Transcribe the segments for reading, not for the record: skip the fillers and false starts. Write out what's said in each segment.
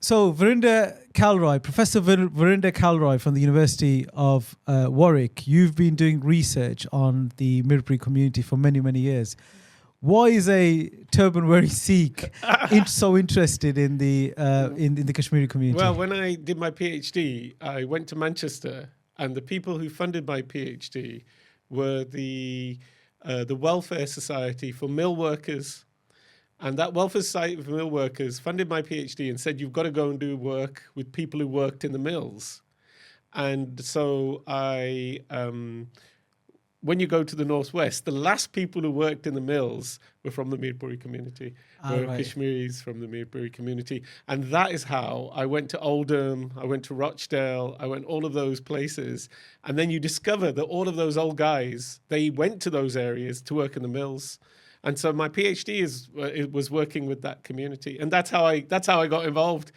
So Professor Virinder Kalra from the University of Warwick, you've been doing research on the Mirpuri community for many, many years. Why is a turban-wearing Sikh so interested in the Kashmiri community? Well, when I did my PhD, I went to Manchester, and the people who funded my PhD were the Welfare Society for Mill Workers. And that Welfare Society for Mill Workers funded my PhD and said, you've got to go and do work with people who worked in the mills. And so when you go to the Northwest, the last people who worked in the mills were from the Mirpuri community, were Kashmiris from the Mirpuri community. And that is how I went to Oldham, I went to Rochdale, I went all of those places. And then you discover that all of those old guys, they went to those areas to work in the mills. And so my PhD was working with that community, and that's how I got involved.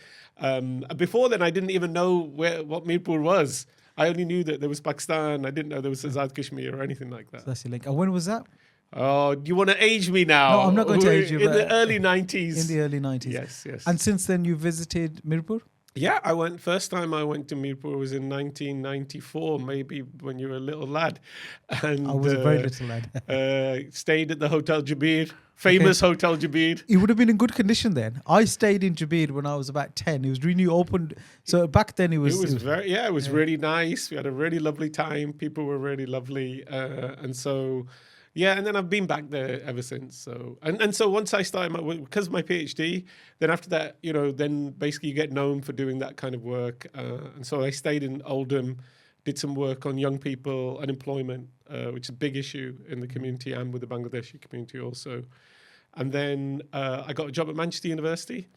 Before then, I didn't even know what Mirpur was. I only knew that there was Pakistan. I didn't know there was Azad Kashmir or anything like that. So that's your link. And when was that? Oh, do you want to age me now? No, I'm not going to age you. In the early 90s. In the early 90s. Yes. And since then, you visited Mirpur? Yeah, first time I went to Mirpur was in 1994, maybe when you were a little lad. And I was a very little lad. Stayed at the Hotel Jabir, famous Hotel Jabir. It would have been in good condition then. I stayed in Jabir when I was about 10. It was really opened. So back then it was really nice. We had a really lovely time. People were really lovely. And so... Yeah, and then I've been back there ever since. So and so once I started because of my PhD, then after that, then basically you get known for doing that kind of work. And so I stayed in Oldham, did some work on young people, unemployment, which is a big issue in the community and with the Bangladeshi community also. And then I got a job at Manchester University.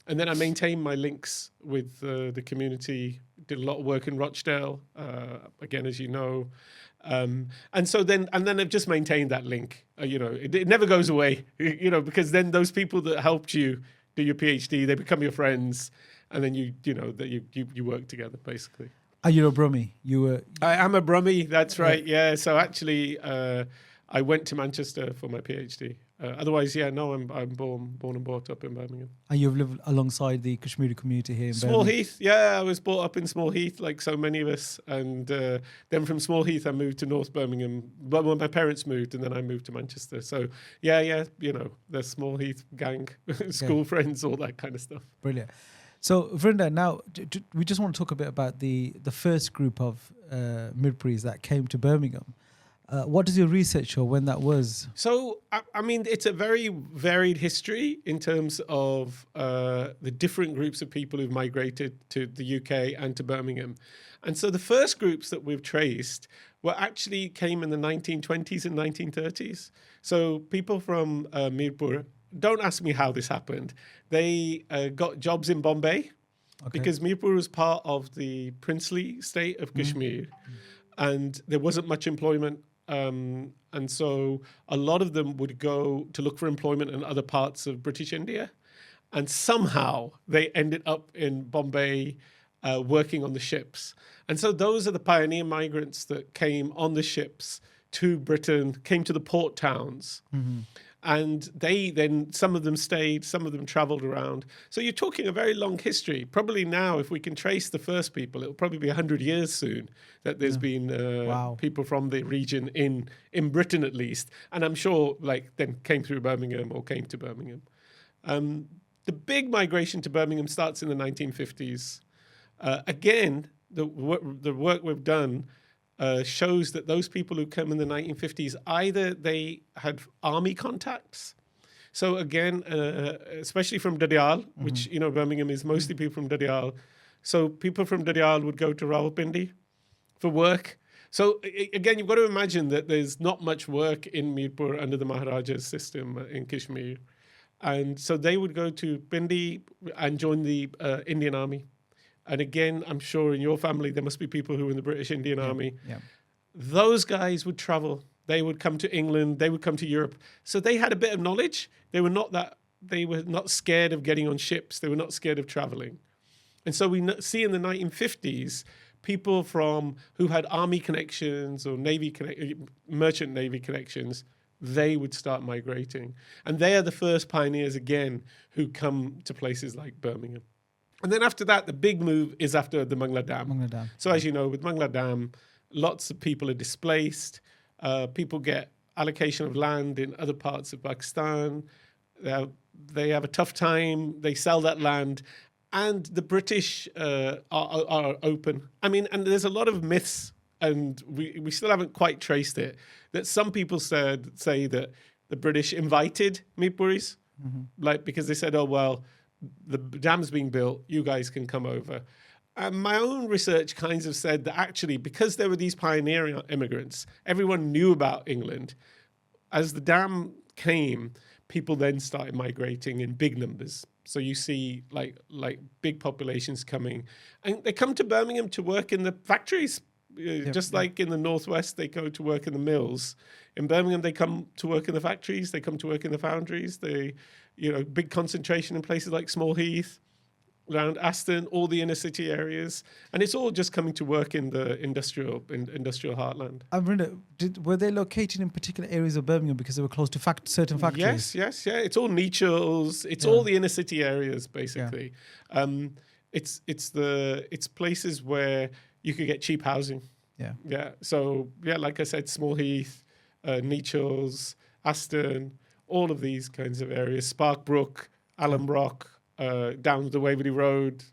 And then I maintained my links with the community, did a lot of work in Rochdale, again, as you know. And then I've just maintained that link. It never goes away, because then those people that helped you do your PhD, they become your friends, and then you work together basically. Are you a Brummie? I am a Brummie. That's right. Yeah. So actually, I went to Manchester for my PhD. Otherwise, I'm born and brought up in Birmingham. And you've lived alongside the Kashmiri community here in Small Birmingham? Heath, yeah, I was brought up in Small Heath, like so many of us. And then from Small Heath, I moved to North Birmingham. But when my parents moved, and then I moved to Manchester. So, the Small Heath gang, school friends, all that kind of stuff. Brilliant. So, Virinder, now we just want to talk a bit about the first group of Mirpuris that came to Birmingham. What does your research show when that was? So, it's a very varied history in terms of the different groups of people who've migrated to the UK and to Birmingham. And so the first groups that we've traced came in the 1920s and 1930s. So people from Mirpur, don't ask me how this happened. They got jobs in Bombay because Mirpur was part of the princely state of Kashmir. And there wasn't much employment. And so a lot of them would go to look for employment in other parts of British India. And somehow they ended up in Bombay working on the ships. And so those are the pioneer migrants that came on the ships to Britain, came to the port towns. Mm-hmm. And some of them stayed, some of them traveled around. So you're talking a very long history. Probably now, if we can trace the first people, it'll probably be 100 years soon that there's been people from the region in Britain at least. And I'm sure then came through Birmingham or came to Birmingham. The big migration to Birmingham starts in the 1950s. Again, the work we've done shows that those people who come in the 1950s, either they had army contacts. So again, especially from Dadial, which, Birmingham is mostly people from Dadial. So people from Dadial would go to Rawalpindi for work. So again, you've got to imagine that there's not much work in Mirpur under the Maharaja's system in Kashmir. And so they would go to Pindi and join the Indian Army. And again, I'm sure in your family, there must be people who are in the British Indian Army. Yeah. Those guys would travel. They would come to England. They would come to Europe. So they had a bit of knowledge. They were not scared of getting on ships. They were not scared of traveling. And so we see in the 1950s, people who had army connections or merchant navy connections, they would start migrating. And they are the first pioneers again who come to places like Birmingham. And then after that, the big move is after the Mangla Dam. Mangla Dam. So as you know, with Mangla Dam, lots of people are displaced. People get allocation of land in other parts of Pakistan. They have a tough time. They sell that land. And the British are open. I mean, and there's a lot of myths, and we still haven't quite traced it, that some people say that the British invited Mirpuris, like because they said, oh, well, the dam's being built, you guys can come over. And my own research kind of said that actually, because there were these pioneer immigrants, everyone knew about England. As the dam came, people then started migrating in big numbers. So you see like big populations coming. And they come to Birmingham to work in the factories. Just like in the Northwest, they go to work in the mills. In Birmingham, they come to work in the factories. They come to work in the foundries. Big concentration in places like Small Heath, around Aston, all the inner city areas. And it's all just coming to work in the industrial heartland. Were they located in particular areas of Birmingham because they were close to certain factories? Yes. It's all Nechells. It's all the inner city areas, basically. Yeah. It's places where you could get cheap housing. Yeah. So, like I said, Small Heath, Nechells, Aston, all of these kinds of areas, Sparkbrook, Alum Rock, down the Waverley Road,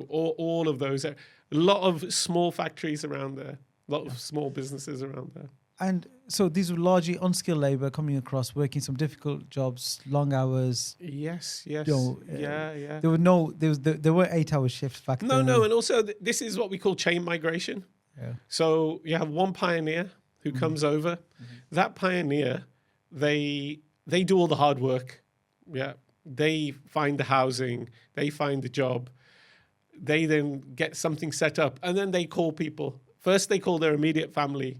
all of those. A lot of small factories around there, a lot of small businesses around there. And so these were largely unskilled labour coming across, working some difficult jobs, long hours. Yes. Yeah. There were 8-hour shifts back then. No, and also this is what we call chain migration. Yeah. So you have one pioneer who comes over. That pioneer, they do all the hard work. Yeah. They find the housing, they find the job, they then get something set up, and then they call people. First, they call their immediate family,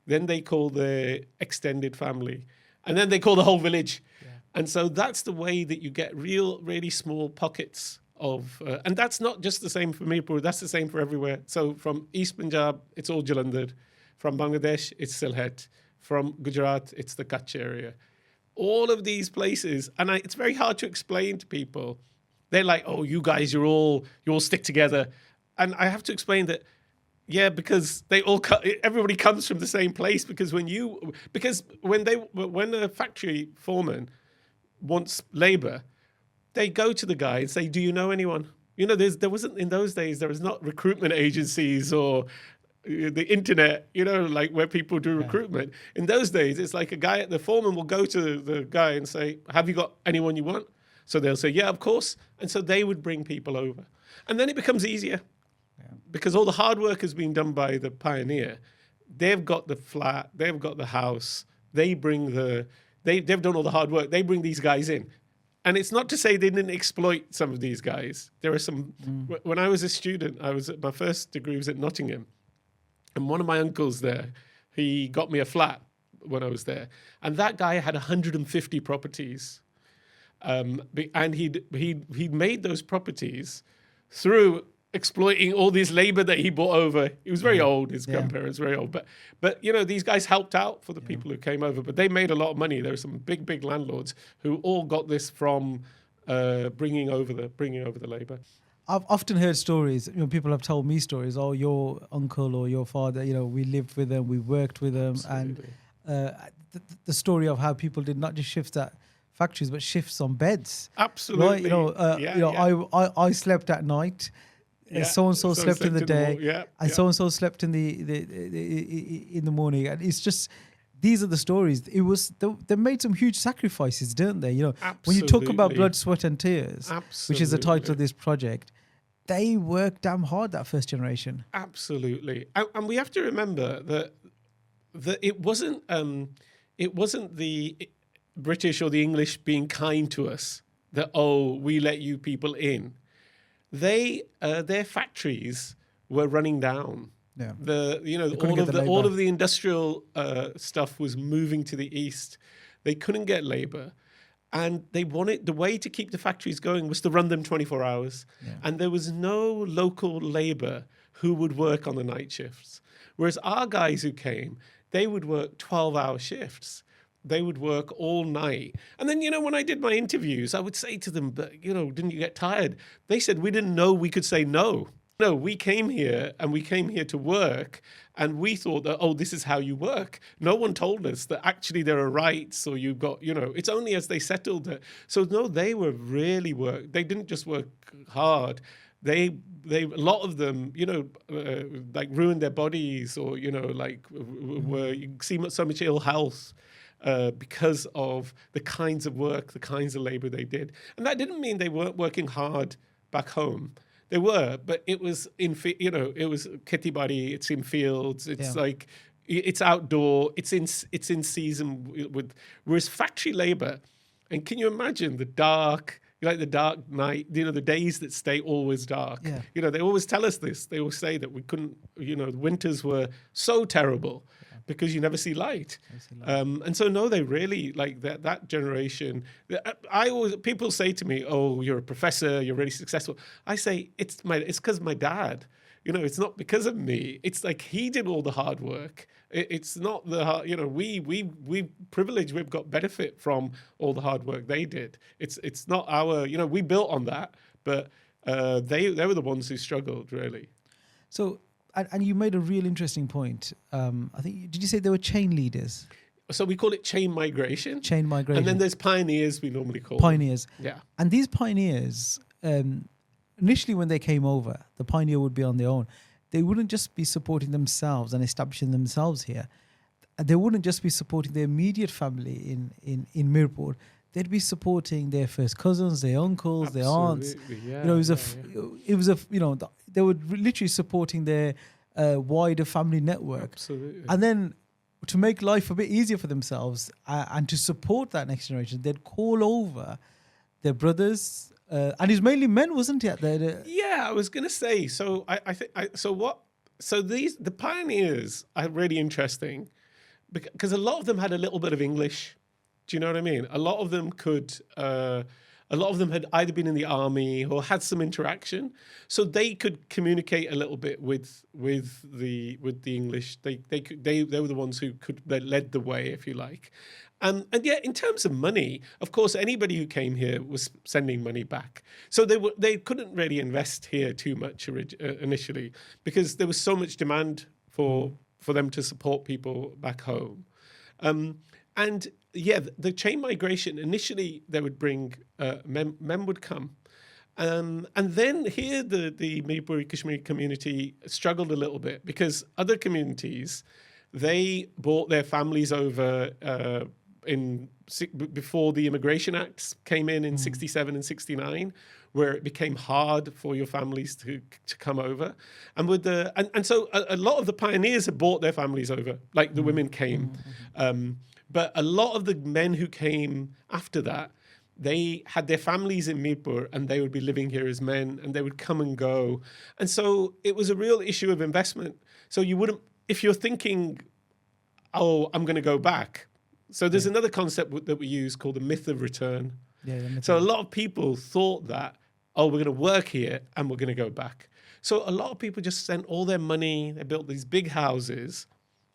then they call their extended family, and then they call the whole village. Yeah. And so that's the way that you get really small pockets of, and that's not just the same for Mirpur, that's the same for everywhere. So from East Punjab, it's all Jalandhar. From Bangladesh, it's Sylhet. From Gujarat, it's the Kutch area. All of these places, and it's very hard to explain to people. They're like, "Oh, you guys, you all stick together," and I have to explain that, because everybody comes from the same place. Because when a factory foreman wants labor, they go to the guy and say, "Do you know anyone?" There wasn't in those days. There was not recruitment agencies or the internet, like where people do recruitment. In those days, it's like the foreman will go to the guy and say, have you got anyone you want? So they'll say, yeah, of course. And so they would bring people over. And then it becomes easier because all the hard work has been done by the pioneer. They've got the flat, they've got the house, they've done all the hard work. They bring these guys in. And it's not to say they didn't exploit some of these guys. There are some, when I was a student, my first degree was at Nottingham. And one of my uncles there, he got me a flat when I was there. And that guy had 150 properties. And he'd made those properties through exploiting all this labor that he brought over. He was very old, his grandparents were very old. But these guys helped out for the people who came over. But they made a lot of money. There were some big landlords who all got this from bringing over the labor. I've often heard stories, people have told me stories, oh, your uncle or your father, we lived with them, we worked with them. Absolutely. And the story of how people did not just shifts at factories, but shifts on beds. Absolutely. Right? I slept at night, so-and-so slept in the day, and so-and-so slept in the morning. And it's just, these are the stories. They made some huge sacrifices, didn't they? When you talk about blood, sweat and tears, which is the title of this project, they worked damn hard, that first generation. Absolutely. And we have to remember that it wasn't the British or the English being kind to us that, oh, we let you people in. Their factories were running down. Yeah. All of the industrial stuff was moving to the east. They couldn't get labor, and they wanted the way to keep the factories going was to run them 24 hours. Yeah. And there was no local labor who would work on the night shifts. Whereas our guys who came, they would work 12-hour shifts. they would work all night. And then, when I did my interviews, I would say to them, but, didn't you get tired? They said, we didn't know we could say no. No, we came here to work, and we thought that, this is how you work. No one told us that actually there are rights, or you've got, it's only as they settled it. So no, they were really they didn't just work hard. They a lot of them, like ruined their bodies, or, were, you see so much ill health because of the kinds of work, the kinds of labor they did. And that didn't mean they weren't working hard back home. They were, but it was it was kitty body. It's in fields. It's like it's outdoor. It's in season with. Whereas factory labor, and can you imagine the dark night? The days that stay always dark. Yeah. They always tell us this. They always say that we couldn't. The winters were so terrible because you never see light. And so no, they really like that generation. People say to me, "Oh, you're a professor, you're really successful." I say it's because my dad. It's not because of me. It's like he did all the hard work. It's not the hard. We privilege. We've got benefit from all the hard work they did. It's not our. We built on that, but they were the ones who struggled really. So. And you made a real interesting point. I think, did you say there were chain leaders? So we call it chain migration. Chain migration. And then there's pioneers, we normally call pioneers. them. Yeah. And these pioneers, initially when they came over, the pioneer would be on their own. They wouldn't just be supporting themselves and establishing themselves here. They wouldn't just be supporting their immediate family in Mirpur. They'd be supporting their first cousins, their uncles, their aunts. Yeah, they were literally supporting their wider family network. Absolutely. And then to make life a bit easier for themselves and to support that next generation, they'd call over their brothers. And it's mainly men, wasn't it? Yeah, I was going to say. So the pioneers are really interesting because a lot of them had a little bit of English. Do you know what I mean? A lot of them had either been in the army or had some interaction, so they could communicate a little bit with the English. They were the ones who led the way, if you like. And yet, in terms of money, of course, anybody who came here was sending money back. So they couldn't really invest here too much initially because there was so much demand for them to support people back home. And yeah, the chain migration, initially they would bring, men would come. And then here the Mirpuri and Kashmiri community struggled a little bit because other communities, they brought their families over before the Immigration Acts came in 67 and 69, where it became hard for your families to come over. And and so a lot of the pioneers had brought their families over, like the women came. But a lot of the men who came after that, they had their families in Mirpur and they would be living here as men and they would come and go. And so it was a real issue of investment. So you wouldn't, if you're thinking, I'm going to go back. So there's another concept that we use called the myth of return. So a lot of people thought that, we're going to work here and we're going to go back. So a lot of people just sent all their money, they built these big houses.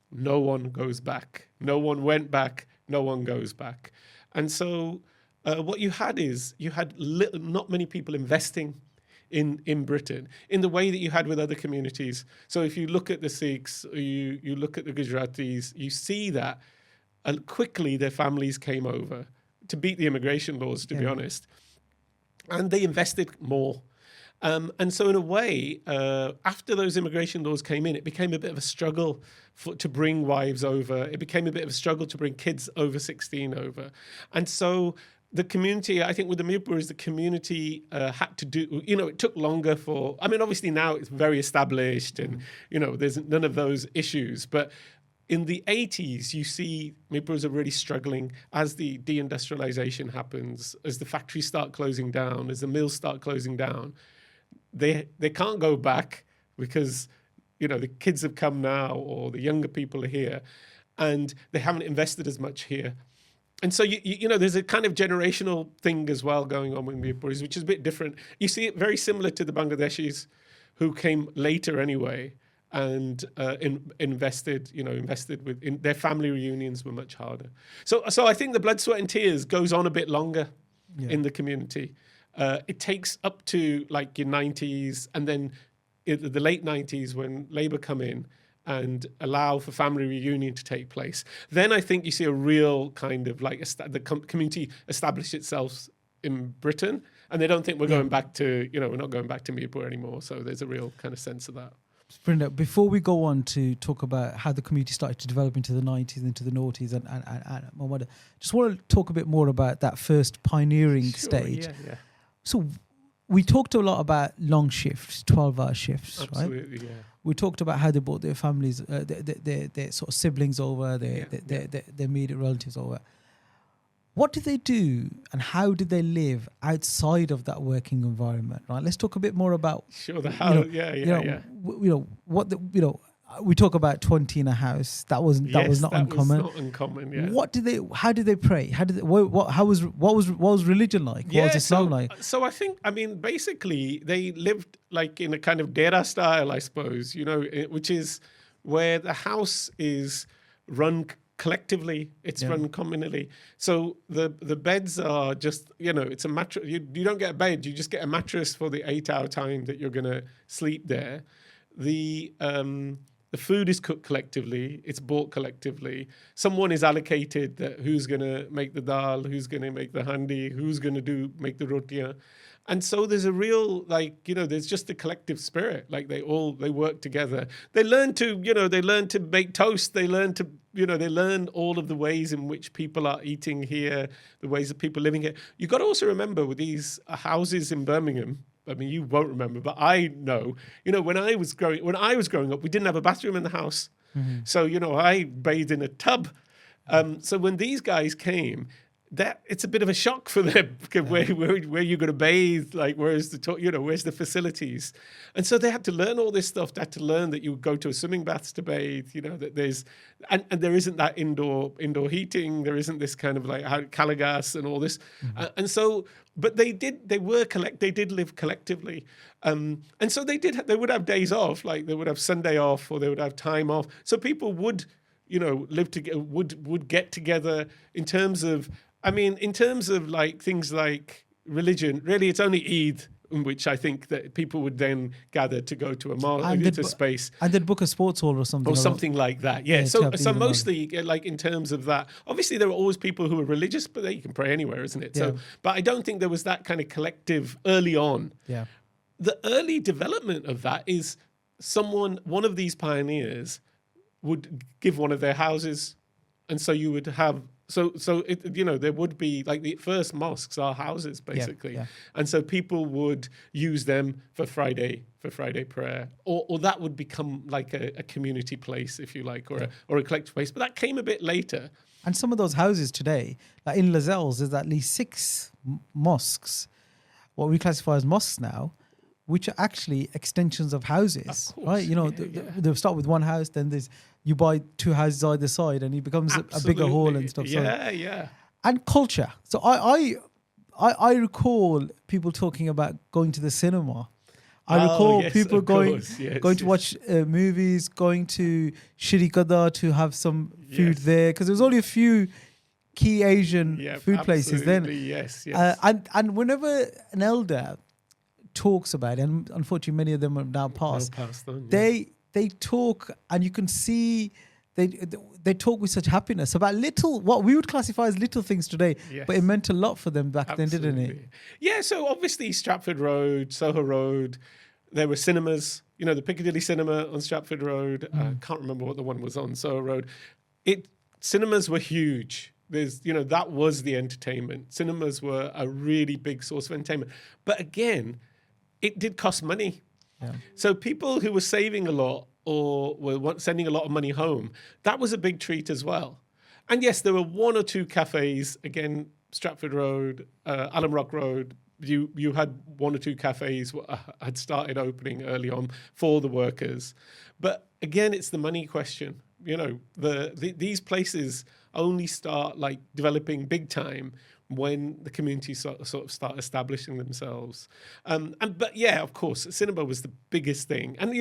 No one goes back. No one went back. No one goes back. And so what you had is not many people investing in Britain in the way that you had with other communities. So if you look at the Sikhs, or you look at the Gujaratis, you see that quickly their families came over to beat the immigration laws, to be honest. And they invested more. And so in a way, after those immigration laws came in, it became a bit of a struggle to bring wives over. It became a bit of a struggle to bring kids over 16 over. And so the community, I think with the Mirpur, the community had to do, it took longer obviously now it's very established and, there's none of those issues. But in the 80s, you see Mirpurs are really struggling as the deindustrialization happens, as the factories start closing down, as the mills start closing down. They can't go back because, the kids have come now or the younger people are here and they haven't invested as much here. And so, there's a kind of generational thing as well going on with Mirpurs, which is a bit different. You see it very similar to the Bangladeshis who came later anyway. and invested in their family reunions were much harder. So I think the blood, sweat and tears goes on a bit longer in the community. It takes up to like your 90s, and then in the late 90s when Labour come in and allow for family reunion to take place. Then I think you see a real kind of like the community establish itself in Britain, and they don't think we're going back to, we're not going back to Mirpur anymore. So there's a real kind of sense of that. Virinder, before we go on to talk about how the community started to develop into the 90s, into the noughties, and just want to talk a bit more about that first pioneering stage. Yeah. So we talked a lot about long shifts, 12-hour shifts, Absolutely, right? yeah. We talked about how they brought their families, their sort of siblings over, their immediate relatives over. What did they do, and how did they live outside of that working environment? Right. Let's talk a bit more about. Sure. The how. We talk about 20 in a house. That was not uncommon. Was not uncommon. Yeah. How did they pray? What was religion like? What was Islam like? So I think, basically they lived like in a kind of dera style, I suppose, which is where the house is run collectively, it's run communally. So the beds are just, it's a mattress. You don't get a bed, you just get a mattress for the 8-hour time that you're going to sleep there. The food is cooked collectively, it's bought collectively. Someone is allocated that who's going to make the dal, who's going to make the handi, who's going to make the rotiya. And so there's a real, there's just a collective spirit. Like they work together. They learn to make toast. They learn all of the ways in which people are eating here, the ways that people are living here. You've got to also remember with these houses in Birmingham, you won't remember, but I know, when I was growing up, we didn't have a bathroom in the house. Mm-hmm. So, I bathed in a tub. So when these guys came, that it's a bit of a shock for them. Where you're going to bathe, where's the facilities, and so they had to learn all this stuff. They had to learn that you would go to a swimming baths to bathe. That there's and there isn't that indoor heating. There isn't this kind of calagas and all this, and so. But they did live collectively, and so they would have days off, like they would have Sunday off or they would have time off. So people would live together, would get together in terms of things like religion. Really, it's only Eid in which I think that people would then gather to go to a space. And they'd book a sports hall or something. Or something like that, yeah. So mostly, in terms of that, obviously there were always people who were religious, but you can pray anywhere, isn't it? Yeah. So, but I don't think there was that kind of collective early on. Yeah. The early development of that is one of these pioneers would give one of their houses, and so you would have there would be the first mosques are houses basically, and so people would use them for Friday prayer, or that would become like a community place, if you like, or a collective place. But that came a bit later. And some of those houses today, like in Lascelles, there's at least 6 mosques, what we classify as mosques now, which are actually extensions of houses, of course, right? They'll start with one house, then you buy 2 houses either side, and it becomes a bigger hall and stuff. Yeah. And culture. So I recall people talking about going to the cinema. I recall people going to watch movies, going to Shri Kada to have some food there, because there was only a few key Asian food places then. Yes. And whenever an elder talks about it, and unfortunately many of them have now passed, they talk, and you can see they talk with such happiness about what we would classify as little things today, but it meant a lot for them back then, didn't it? Yeah, so obviously Stratford Road, Soho Road, there were cinemas, the Piccadilly Cinema on Stratford Road. I can't remember what the one was on Soho Road. Cinemas were huge. There's, that was the entertainment. Cinemas were a really big source of entertainment. But again, it did cost money. Yeah. So people who were saving a lot or were sending a lot of money home, that was a big treat as well. And yes, there were 1 or 2 cafes, again, Stratford Road, Alum Rock Road. You had 1 or 2 cafes had started opening early on for the workers. But again, it's the money question. These places only start developing big time when the communities sort of start establishing themselves. But yeah, of course, cinema was the biggest thing. And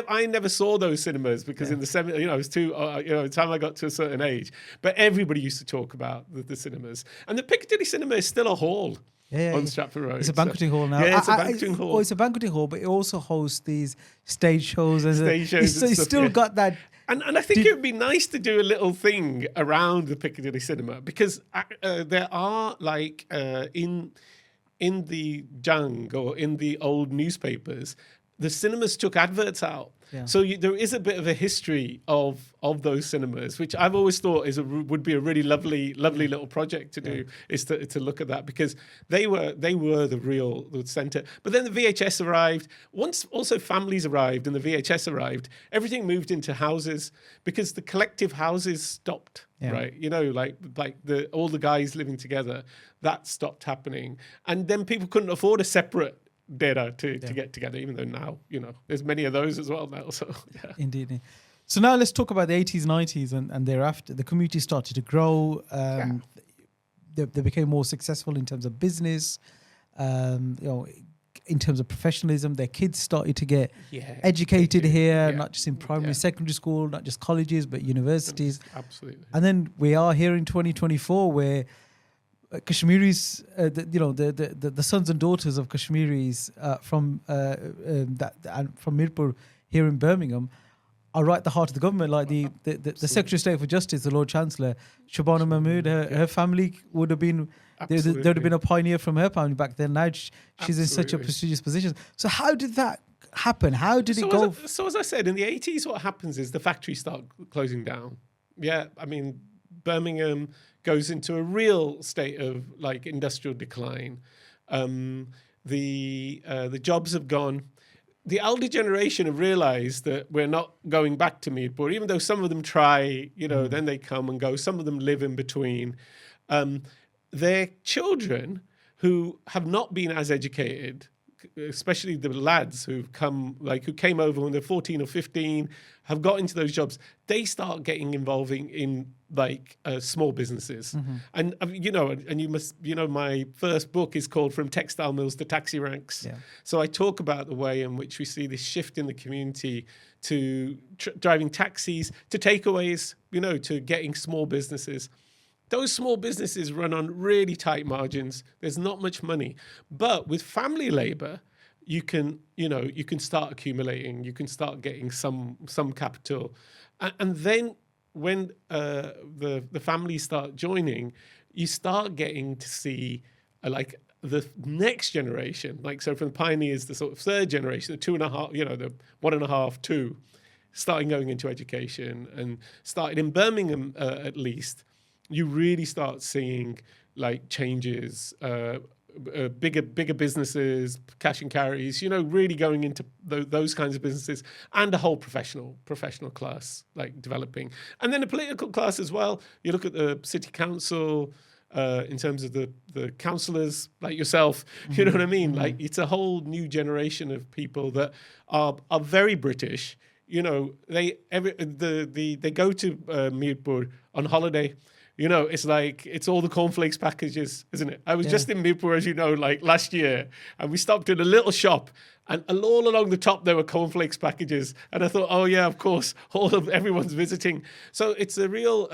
I never saw those cinemas because in the I was too the time I got to a certain age. But everybody used to talk about the cinemas, and the Piccadilly Cinema is still a hall. On Stratford Road. It's a banqueting hall now. Yeah, it's a banqueting hall. Oh, it's a banqueting hall, but it also hosts these stage shows. It's still got that. And I think it would be nice to do a little thing around the Piccadilly Cinema, because there are in the Jang or in the old newspapers, the cinemas took adverts out. Yeah. So there is a bit of a history of those cinemas, which I've always thought would be a really lovely little project to do, is to look at that, because they were the center. But then the VHS arrived. Once also families arrived and the VHS arrived, everything moved into houses, because the collective houses stopped. Yeah. Right, all the guys living together, that stopped happening, and then people couldn't afford a separate data to get together, even though now there's many of those as well now. So Indeed. So now let's talk about the 80s, 90s and thereafter. The community started to grow. They became more successful in terms of business, in terms of professionalism. Their kids started to get educated here, not just in primary, secondary school, not just colleges, but universities. Absolutely. And then we are here in 2024 where Kashmiris, the sons and daughters of Kashmiris from Mirpur here in Birmingham are right at the heart of the government. Like the Secretary of State for Justice, the Lord Chancellor, Shabana Mahmood, her family would have been, there would have been a pioneer from her family back then. Now she's in such a prestigious position. So how did that happen? How did it go? So as I said, in the 80s, what happens is the factories start closing down. Yeah, I mean, Birmingham goes into a real state of industrial decline. The jobs have gone. The elder generation have realized that we're not going back to Mirpur, even though some of them try, then they come and go. Some of them live in between. Their children who have not been as educated, especially the lads who came over when they're 14 or 15, have got into those jobs. They start getting involving in small businesses. And and you must, my first book is called From Textile Mills to Taxi Ranks. Yeah. So I talk about the way in which we see this shift in the community to driving taxis, to takeaways, to getting small businesses. Those small businesses run on really tight margins. There's not much money. But with family labor, you can start accumulating. You can start getting some capital. And then when the families start joining, you start getting to see the next generation. So from the pioneers, the sort of third generation, the 2.5, the 1.5, 2, starting going into education and started in Birmingham at least. You really start seeing changes, bigger businesses, cash and carries, really going into those kinds of businesses, and a whole professional class developing. And then a political class as well. You look at the city council in terms of the councillors like yourself, you know what I mean? It's a whole new generation of people that are very British. They go to Mirpur on holiday. It's all the cornflakes packages, isn't it? I was just in Mirpur, as you know, last year, and we stopped in a little shop, and all along the top there were cornflakes packages, and I thought, oh yeah, of course, everyone's visiting. So it's a real,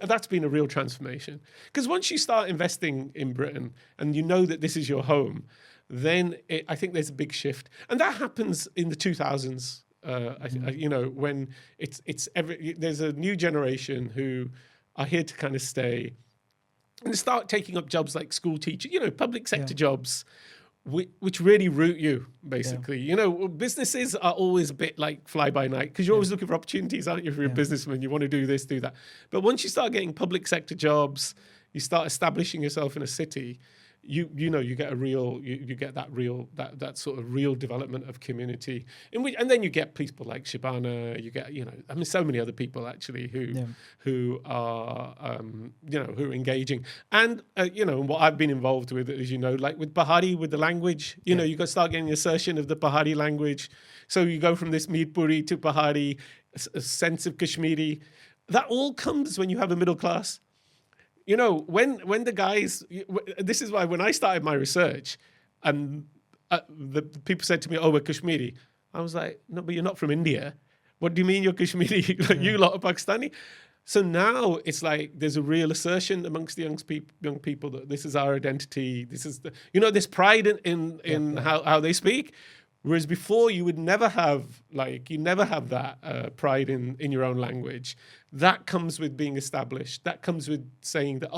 that's been a real transformation. Because once you start investing in Britain, and you know that this is your home, then I think there's a big shift, and that happens in the 2000s. When there's a new generation who are here to kind of stay and start taking up jobs like school teacher, public sector jobs, which really root you, basically. Businesses are always a bit like fly by night, because you're always looking for opportunities, aren't you, if you're a businessman? You want to do this, do that. But once you start getting public sector jobs, you start establishing yourself in a city, you get that sort of real development of community, and then you get people like Shabana, you get so many other people actually who are who are engaging, and what I've been involved with, as with Bahari, with the language, you got to start getting the assertion of the Bahari language. So you go from this Mirpuri to Bahari, a sense of Kashmiri. That all comes when you have a middle class. you know, when the guys, this is why when I started my research, and the people said to me, "Oh, we're Kashmiri," I was like, "No, but you're not from India. What do you mean you're Kashmiri? Like, you lot are Pakistani." So now it's like there's a real assertion amongst the young people that this is our identity. This is this pride in how they speak. Whereas before you would never have that pride in your own language. That comes with being established. That comes with saying that,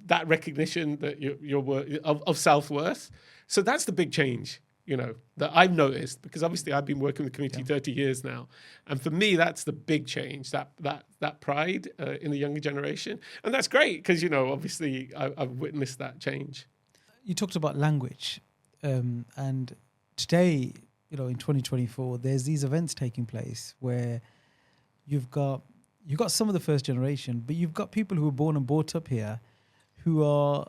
that recognition that you're of self-worth. So that's the big change, that I've noticed, because obviously I've been working with the community 30 years now. And for me, that's the big change, that pride in the younger generation. And that's great because, obviously I've witnessed that change. You talked about language, and today, in 2024, there's these events taking place where you've got some of the first generation, but you've got people who were born and brought up here who are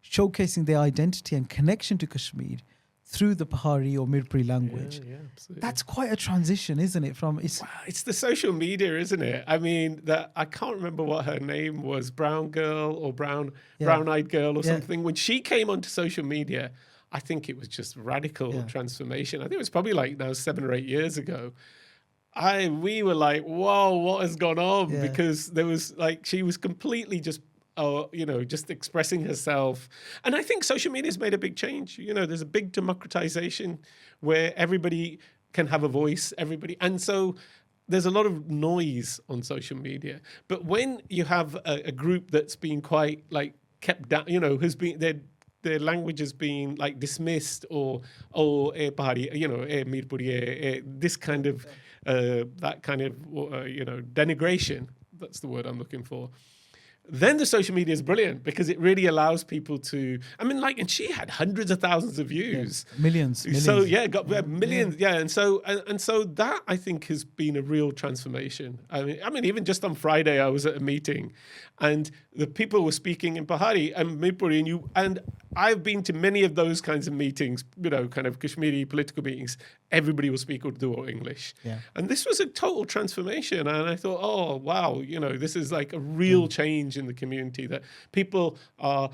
showcasing their identity and connection to Kashmir through the Pahari or Mirpuri language. Yeah, absolutely. That's quite a transition, isn't it? It's the social media, isn't it? I mean, I can't remember what her name was, brown girl or brown-eyed girl or something. When she came onto social media, I think it was just radical transformation. I think it was probably like now 7 or 8 years ago. We were like, whoa, what has gone on? Yeah. Because there was she was completely just just expressing herself. And I think social media has made a big change. There's a big democratization where everybody can have a voice, and so there's a lot of noise on social media. But when you have a group that's been quite kept down, who's been their language has been dismissed or Pahari, Mirpuri, this kind of that kind of denigration. That's the word I'm looking for. Then the social media is brilliant because it really allows people to. I mean, and she had hundreds of thousands of views, millions. So got millions, and so that I think has been a real transformation. I mean, even just on Friday, I was at a meeting, and the people were speaking in Pahari and Mirpuri, and I've been to many of those kinds of meetings, kind of Kashmiri political meetings. Everybody will speak Urdu or English. Yeah. And this was a total transformation. And I thought, oh, wow, this is a real change in the community, that people are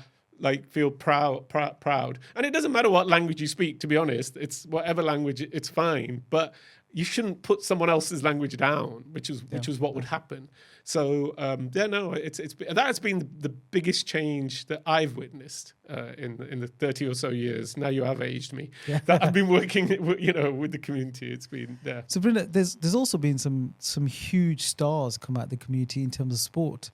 feel proud. And it doesn't matter what language you speak, to be honest. It's whatever language, it's fine. But you shouldn't put someone else's language down, which is what would happen. So that's been the biggest change that I've witnessed in the 30 or so years. Now you have aged me. Yeah. That I've been working, with the community. It's been there. So, Virinder, there's also been some huge stars come out of the community in terms of sport,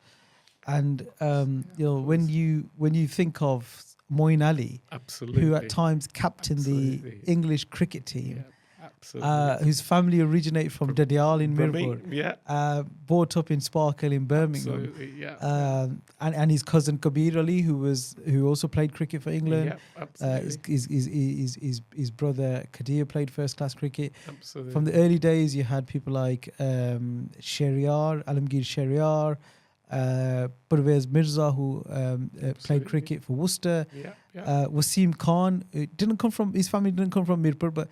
and when you think of Moeen Ali, absolutely, who at times captained the English cricket team. Yeah. Absolutely. Whose family originated from Dadial in Mirpur, brought up in Sparkhill in Birmingham. Absolutely, yeah. And his cousin Kabir Ali, who also played cricket for England. Yeah, absolutely. His brother Kadir played first class cricket. Absolutely. From the early days, you had people like Alamgir Shehryar, Parvez Mirza, who played cricket for Worcester. Wasim Khan, his family didn't come from Mirpur, but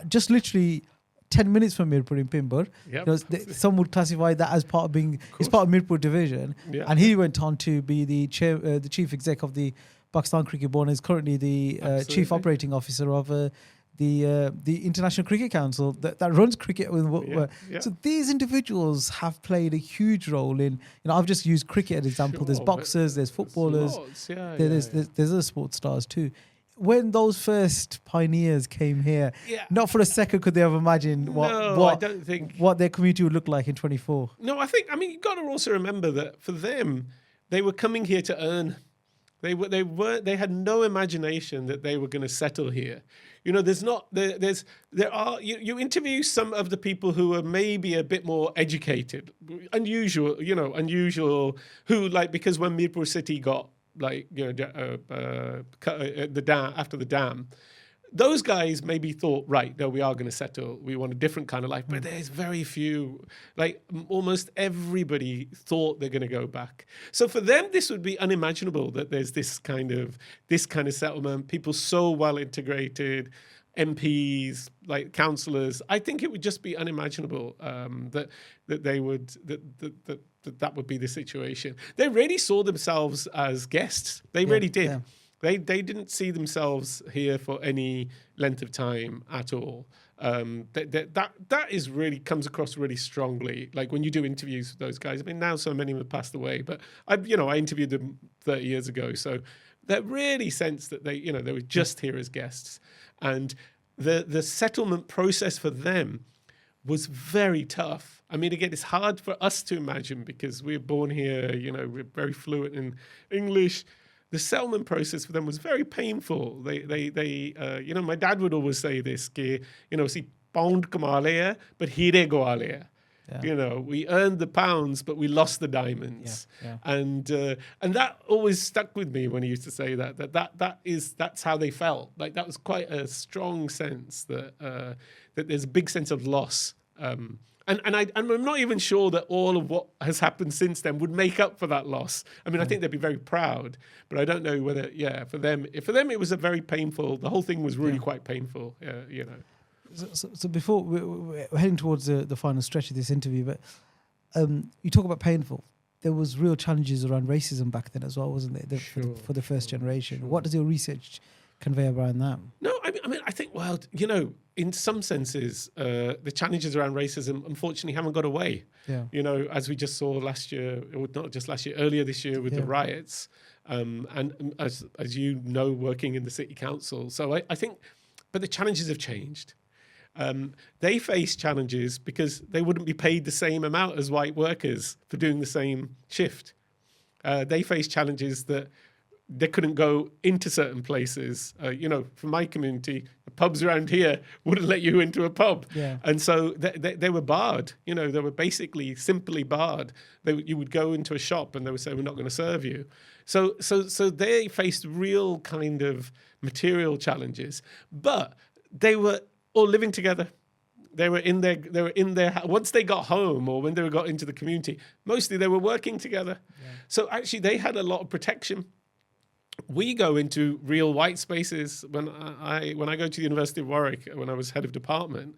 just literally 10 minutes from Mirpur in Pimber. Yep. Some would classify that as part of Mirpur division. Yeah. And he went on to be the chief exec of the Pakistan Cricket Board, and is currently the chief operating officer of the International Cricket Council that runs cricket. So these individuals have played a huge role in. I've just used cricket as an example. There's boxers, there's footballers, there's other sports stars too. When those first pioneers came here, not for a second could they have imagined I don't think what their community would look like in 24. No, you've got to also remember that for them, they were coming here to earn. They had no imagination that they were going to settle here. You interview some of the people who are maybe a bit more educated, unusual, who because when Mirpur city got the dam, after the dam, those guys maybe thought, right, no, we are going to settle. We want a different kind of life. But there's very few, almost everybody thought they're going to go back. So for them, this would be unimaginable that there's this kind of settlement, people so well integrated, MPs, like councillors, I think it would just be unimaginable that they would that would be the situation. They really saw themselves as guests. They really did. Yeah. They didn't see themselves here for any length of time at all. That is really comes across really strongly. Like when you do interviews with those guys. I mean, now so many have passed away, but I interviewed them 30 years ago, so they really sense that they were just here as guests, and the settlement process for them was very tough. I mean, again, it's hard for us to imagine because we're born here. We're very fluent in English. The settlement process for them was very painful. My dad would always say this, si pound kamalaya, but hire goalaya. Yeah. We earned the pounds, but we lost the diamonds. Yeah. And that always stuck with me when he used to say that's how they felt. Like that was quite a strong sense that there's a big sense of loss. And I'm not even sure that all of what has happened since then would make up for that loss. I mean, I think they'd be very proud, but I don't know whether, for them it was a very painful. The whole thing was really quite painful. So before we're heading towards the final stretch of this interview, but you talk about painful. There was real challenges around racism back then as well, wasn't there? For the first generation. Sure. What does your research convey around that? No, I mean, I think, in some senses, the challenges around racism, unfortunately, haven't got away. Yeah. As we just saw last year, or not just last year, earlier this year with the riots, and as you know, working in the city council. So I think, but the challenges have changed. They face challenges because they wouldn't be paid the same amount as white workers for doing the same shift. They face challenges that they couldn't go into certain places. For my community, the pubs around here wouldn't let you into a pub. Yeah. And so they were barred. They were basically simply barred. You would go into a shop and they would say, we're not going to serve you. So they faced real kind of material challenges, but they were all living together. They were in their once they got home or when they got into the community, mostly they were working together. Yeah. So actually they had a lot of protection. We go into real white spaces. When I go to the University of Warwick, when I was head of department,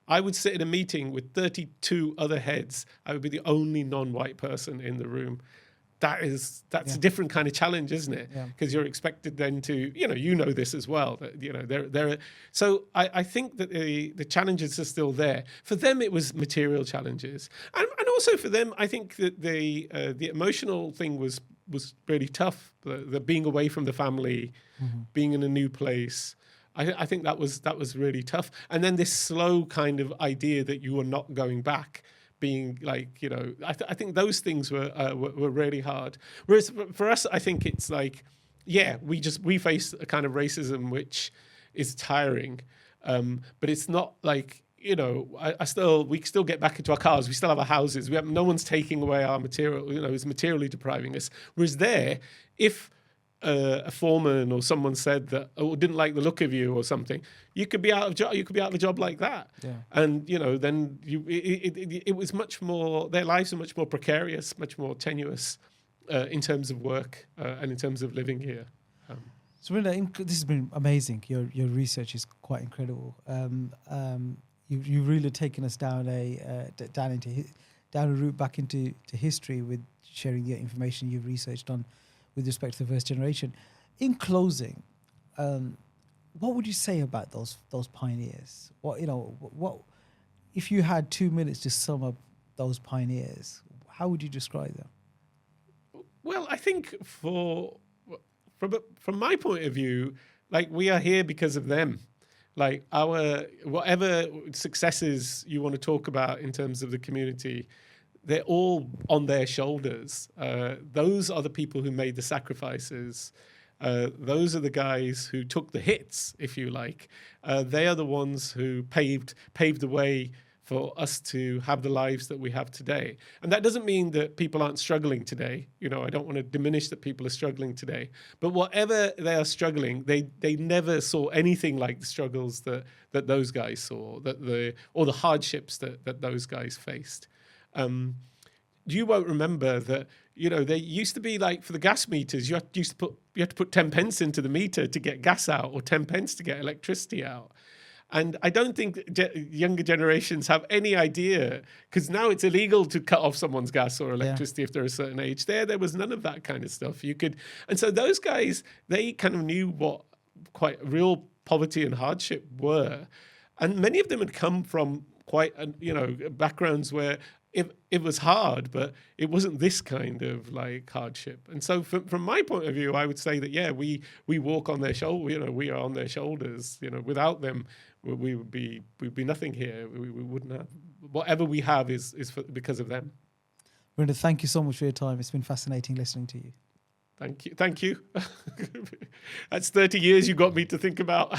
I would sit in a meeting with 32 other heads. I would be the only non-white person in the room. That's a different kind of challenge, isn't it? Because you're expected then to, this as well. That, so I think that the challenges are still there. For them, it was material challenges, and also for them, I think that the emotional thing was really tough. The being away from the family, being in a new place. I think that was really tough. And then this slow kind of idea that you are not going back. Being like, I think those things were really hard. Whereas for us, I think it's like, we face a kind of racism which is tiring, but it's not like, we still get back into our cars, we still have our houses, no one's taking away our material, is materially depriving us. Whereas there, if a foreman or someone said that didn't like the look of you or something, you could be out of job. You could be out of the job like that. Yeah. And then it was much more. Their lives were much more precarious, much more tenuous in terms of work and in terms of living here. So, Virinder, this has been amazing. Your research is quite incredible. You've really taken us down down a route back into history with sharing the information you've researched on. With respect to the first generation. In closing, what would you say about those pioneers? What if you had 2 minutes to sum up those pioneers? How would you describe them? Well, I think from my point of view, like we are here because of them. Like our whatever successes you want to talk about in terms of the community, they're all on their shoulders. Those are the people who made the sacrifices. Those are the guys who took the hits, if you like. They are the ones who paved the way for us to have the lives that we have today. And that doesn't mean that people aren't struggling today. I don't want to diminish that people are struggling today. But whatever they are struggling, they never saw anything like the struggles that those guys saw, or the hardships that those guys faced. You won't remember that, they used to be like for the gas meters, you had to put 10 pence into the meter to get gas out or 10 pence to get electricity out. And I don't think younger generations have any idea, because now it's illegal to cut off someone's gas or electricity if they're a certain age. There was none of that kind of stuff. And so those guys, they kind of knew what quite real poverty and hardship were. And many of them had come from quite, backgrounds where it was hard, but it wasn't this kind of like hardship. And so from my point of view, I would say that, we walk on their shoulder, we are on their shoulders, without them, we'd be nothing here. We wouldn't have, whatever we have is because of them. Virinder, thank you so much for your time. It's been fascinating listening to you. Thank you. That's 30 years you got me to think about.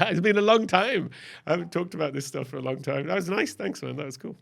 It's been a long time. I haven't talked about this stuff for a long time. That was nice. Thanks, man. That was cool.